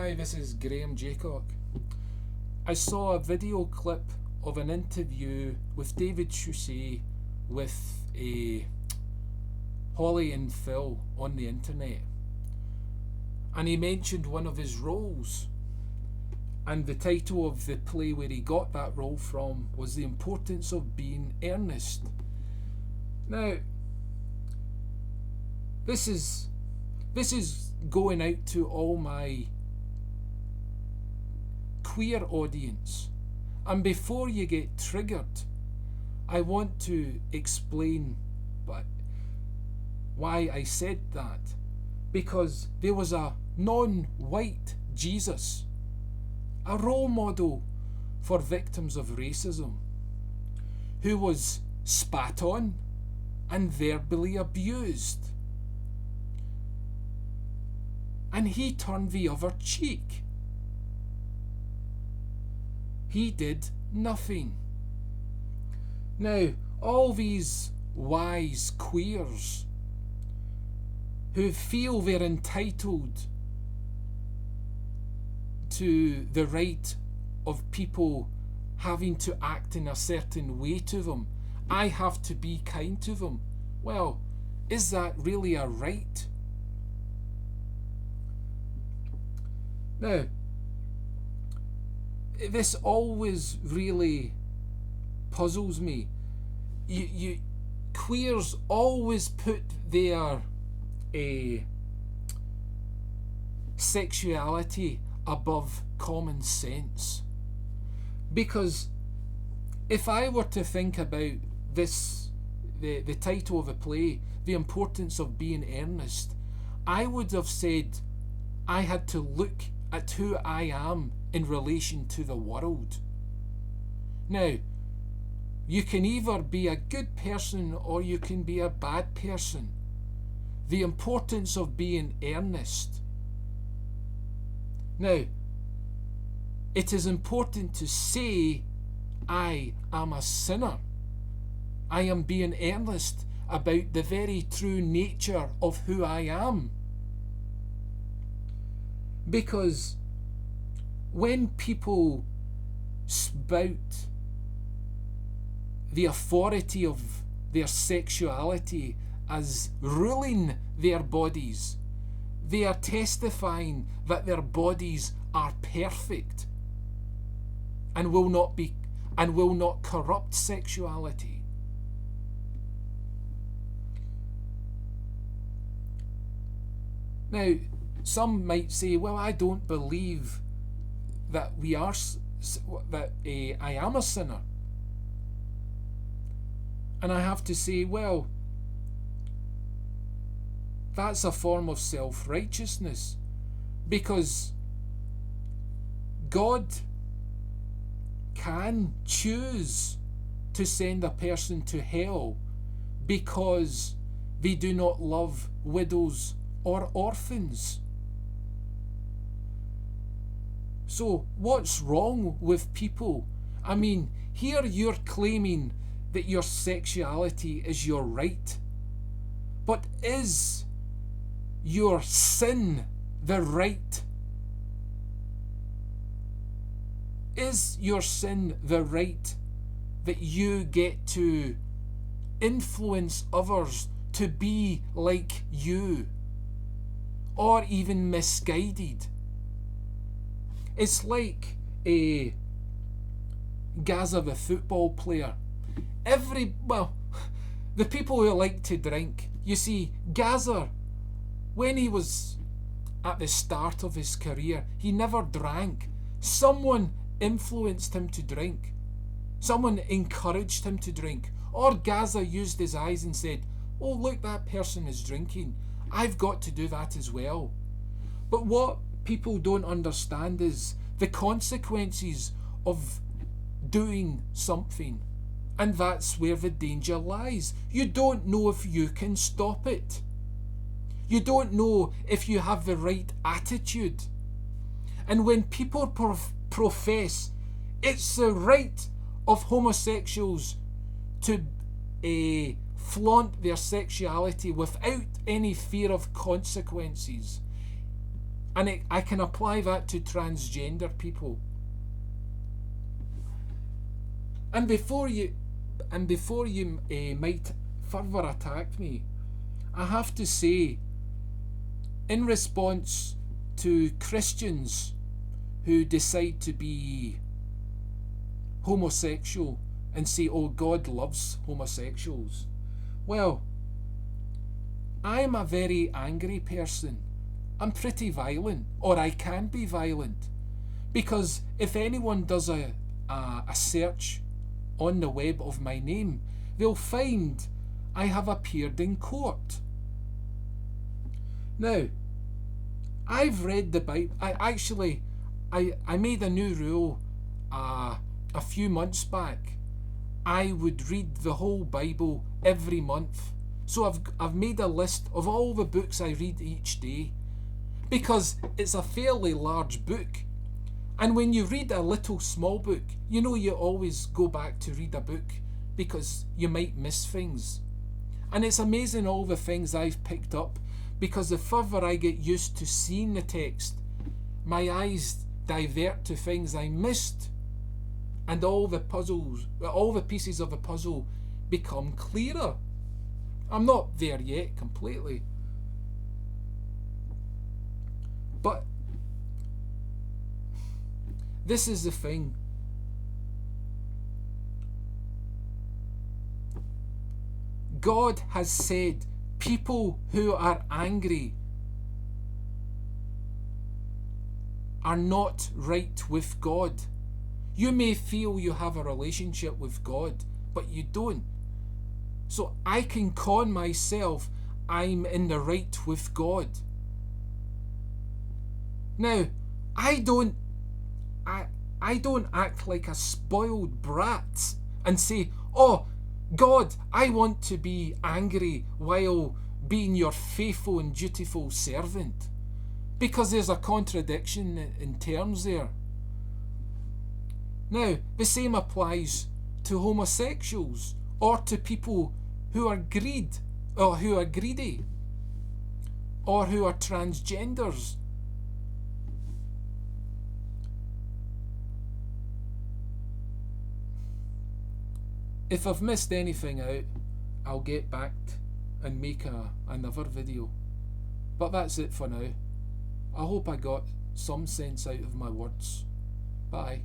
Hi, this is Graham Jeacocke. I saw a video clip of an interview with David Jeacocke with Holly and Phil on the internet, and he mentioned one of his roles, and the title of the play where he got that role from was The Importance of Being Earnest. Now, this is going out to all my queer audience, and before you get triggered, I want to explain why I said that. Because there was a non-white Jesus, a role model for victims of racism, who was spat on and verbally abused, and he turned the other cheek. He did nothing. Now, all these wise queers who feel they're entitled to the right of people having to act in a certain way to them, I have to be kind to them. Well, is that really a right? Now, this always really puzzles me. You queers always put their sexuality above common sense. Because if I were to think about this, the title of the play, The Importance of Being Earnest, I would have said I had to look at who I am in relation to the world. Now, you can either be a good person or you can be a bad person. The importance of being earnest. Now, it is important to say, I am a sinner. I am being earnest about the very true nature of who I am. Because when people spout the authority of their sexuality as ruling their bodies, they are testifying that their bodies are perfect and will not corrupt sexuality. Now, some might say, well, I don't believe that I am a sinner. And I have to say, well, that's a form of self-righteousness, because God can choose to send a person to hell because they do not love widows or orphans. So what's wrong with people? I mean, here you're claiming that your sexuality is your right, but is your sin the right? Is your sin the right that you get to influence others to be like you, or even misguided? It's like Gaza, the football player. The people who like to drink. You see, Gaza, when he was at the start of his career, he never drank. Someone influenced him to drink. Someone encouraged him to drink. Or Gaza used his eyes and said, oh, look, that person is drinking. I've got to do that as well. But what people don't understand is the consequences of doing something. And that's where the danger lies. You don't know if you can stop it. You don't know if you have the right attitude. And when people profess it's the right of homosexuals to flaunt their sexuality without any fear of consequences, And I can apply that to transgender people. And before you might further attack me, I have to say, in response to Christians who decide to be homosexual and say, oh, God loves homosexuals. Well, I'm a very angry person. I'm pretty violent, or I can be violent. Because if anyone does a search on the web of my name, they'll find I have appeared in court. Now, I've read the Bible. I made a new rule a few months back. I would read the whole Bible every month. So I've made a list of all the books I read each day, because it's a fairly large book. And when you read a little small book, you know you always go back to read a book because you might miss things. And it's amazing all the things I've picked up, because the further I get used to seeing the text, my eyes divert to things I missed, and all the pieces of the puzzle become clearer. I'm not there yet completely, but this is the thing. God has said people who are angry are not right with God. You may feel you have a relationship with God, but you don't. So I can con myself I'm in the right with God. Now, I don't act like a spoiled brat and say, oh, God, I want to be angry while being your faithful and dutiful servant. Because there's a contradiction in terms there. Now, the same applies to homosexuals or to people who are greedy or who are transgenders. If I've missed anything out, I'll get back and make another video. But that's it for now. I hope I got some sense out of my words. Bye.